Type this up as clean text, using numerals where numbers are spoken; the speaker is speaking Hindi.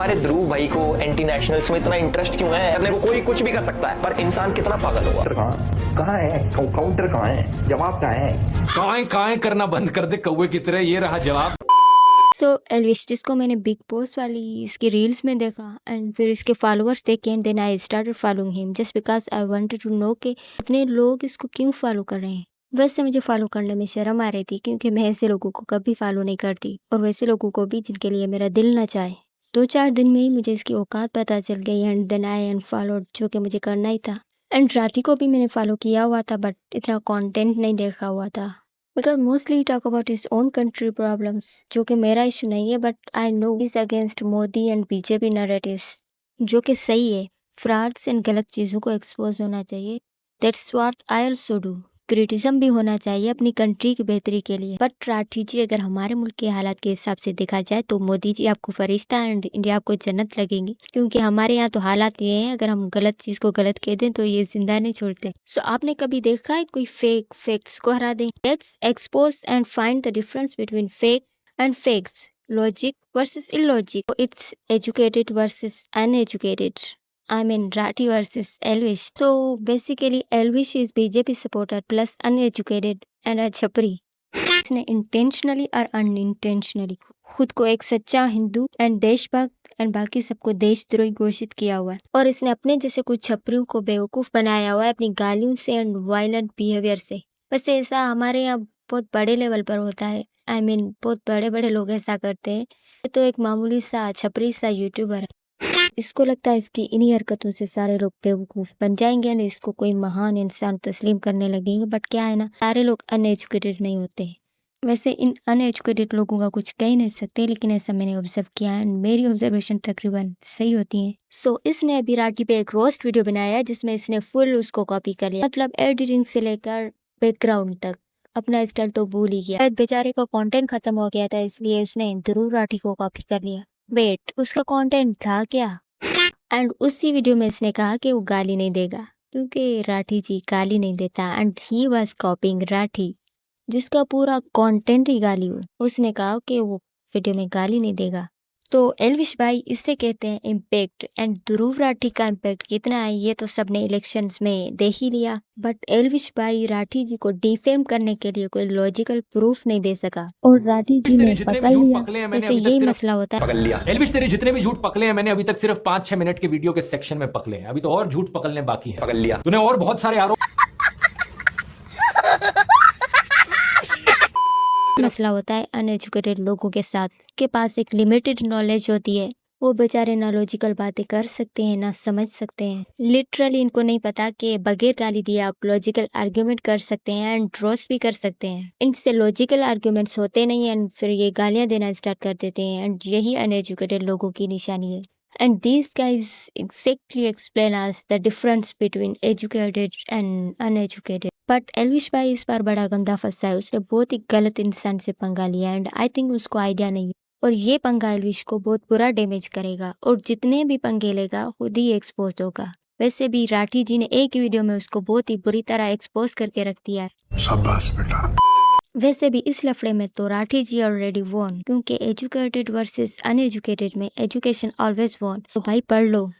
हमारे ध्रुव भाई को एंटी नेशनल्स में इतना इंटरेस्ट क्यों है? अपने को कोई कुछ भी कर सकता है, पर इंसान कितना पागल होगा। कहाँ है काउंटर, कहाँ है जवाब, कहाँ है? कहाँ करना बंद कर दे कौवे की तरह, ये रहा जवाब। सो एल्विश, जिसको मैंने बिग बॉस वाली इसकी रील्स में देखा एंड फिर इसके फॉलोअर्स देखे and then I started following him just because I wanted to know कि इतने लोग इसको क्यों फॉलो कर रहे हैं। वैसे मुझे फॉलो करने में शर्म आ रही थी क्योंकि मैं ऐसे लोगों को कभी फॉलो नहीं करती, और वैसे लोगों को भी जिनके लिए मेरा दिल ना चाहे। 2-4 दिन में ही मुझे इसकी औकात पता चल गई एंड देन आई अनफॉलोड, जो कि मुझे करना ही था। एंड राठी को भी मैंने फॉलो किया हुआ था बट इतना कंटेंट नहीं देखा हुआ था because mostly talk about his own country problems, जो कि मेरा इशू नहीं है, but I know is against Modi and BJP narratives, जो कि सही है। फ्रॉड्स एंड गलत चीज़ों को एक्सपोज होना चाहिए, that's what I also do. Criticism भी होना चाहिए अपनी कंट्री की बेहतरी के लिए। बट राठी जी, अगर हमारे मुल्क के हालात के हिसाब से देखा जाए तो मोदी जी आपको फरिश्ता एंड इंडिया आपको जन्नत लगेंगी, क्योंकि हमारे यहाँ तो हालात ये हैं, अगर हम गलत चीज को गलत कह दें तो ये जिंदा नहीं छोड़ते। सो आपने कभी देखा है कोई फेक फैक्ट्स को हरा दें? Let's expose and find the difference between fake and facts, logic versus illogic, it's educated versus uneducated. I mean Rathi versus Elvish. So basically Elvish is BJP supporter plus uneducated and a छपरी। इसने intentionally और unintentionally खुद को एक सच्चा हिंदू एंड देशभक्त एंड बाकी सबको देशद्रोही घोषित किया हुआ है, और इसने अपने जैसे कुछ छपरियों को बेवकूफ बनाया हुआ है अपनी गालियों से एंड वायलेंट बिहेवियर से। वैसे ऐसा हमारे यहाँ बहुत बड़े लेवल पर होता है, I mean बहुत बड़े बड़े लोग ऐसा करते हैं। ये तो एक मामूली सा छपरी सा यूट्यूबर है, इसको लगता है इसकी इन्हीं हरकतों से सारे लोग बेवकूफ बन जाएंगे एंड इसको कोई महान इंसान तस्लीम करने लगेंगे। बट क्या है ना, सारे लोग अनएजुकेटेड नहीं होते हैं। वैसे इन अनएजुकेटेड लोगों का कुछ कह नहीं सकते, लेकिन ऐसा मैंने ऑब्जर्व किया है, मेरी ऑब्जर्वेशन तकरीबन सही होती है। सो इसने अभी राठी पे एक रोस्ट वीडियो बनाया है जिसमें इसने फुल उसको कॉपी कर लिया, मतलब एडिटिंग से लेकर बैकग्राउंड तक अपना स्टाइल तो भूल ही गया। बेचारे का कंटेंट खत्म हो गया था, इसलिए उसने ध्रुव राठी को कॉपी कर लिया। वेट, उसका कंटेंट था क्या? एंड उसी वीडियो में इसने कहा कि वो गाली नहीं देगा क्योंकि राठी जी गाली नहीं देता, एंड ही वाज कॉपिंग राठी जिसका पूरा कंटेंट ही गाली हो। उसने कहा कि वो वीडियो में गाली नहीं देगा। तो एल्विश भाई, इससे कहते हैं इम्पैक्ट, एंड ध्रुव राठी का इम्पैक्ट कितना है ये तो सबने इलेक्शंस में देख ही लिया। बट एल्विश भाई राठी जी को डिफेम करने के लिए कोई लॉजिकल प्रूफ नहीं दे सका, और राठी जी ने पकड़ लिया। वैसे यही मसला होता है। पकड़ लिया। एल्विश, तेरे जितने भी झूठ पकड़े हैं मैंने अभी तक सिर्फ 5-6 मिनट के वीडियो के सेक्शन में पकड़े हैं, अभी तो और झूठ पकड़ने बाकी है। पकड़ लिया। तूने और बहुत सारे आरोप मसला होता है अनएजुकेटेड लोगों के साथ, के पास एक लिमिटेड नॉलेज होती है, वो बेचारे ना लॉजिकल बातें कर सकते हैं ना समझ सकते हैं। लिटरली इनको नहीं पता कि बगैर गाली दिए आप लॉजिकल आर्ग्यूमेंट कर सकते हैं एंड रोस्ट भी कर सकते हैं। इनसे लॉजिकल आर्ग्यूमेंट्स होते नहीं एंड फिर ये गालियां देना स्टार्ट कर देते हैं, एंड यही अनएजुकेटेड लोगों की निशानी है। And these guys exactly explain us the difference between educated and uneducated. But Elvish भाई इस बार बड़ा गंदा फंसा है, उसने बहुत ही गलत इंसान से पंगा लिया एंड आई थिंक उसको आइडिया नहीं है, और ये पंगा एल्विश को बहुत बुरा डैमेज करेगा, और जितने भी पंगे लेगा खुद ही एक्सपोज होगा। वैसे भी राठी जी ने एक वीडियो में उसको बहुत ही बुरी तरह एक्सपोज करके रख दिया है। शाबाश बेटा। वैसे भी इस लफड़े में तो राठी जी ऑलरेडी वॉन, क्योंकि एजुकेटेड वर्सेस अनएजुकेटेड में एजुकेशन ऑलवेज वॉन। तो भाई पढ़ लो।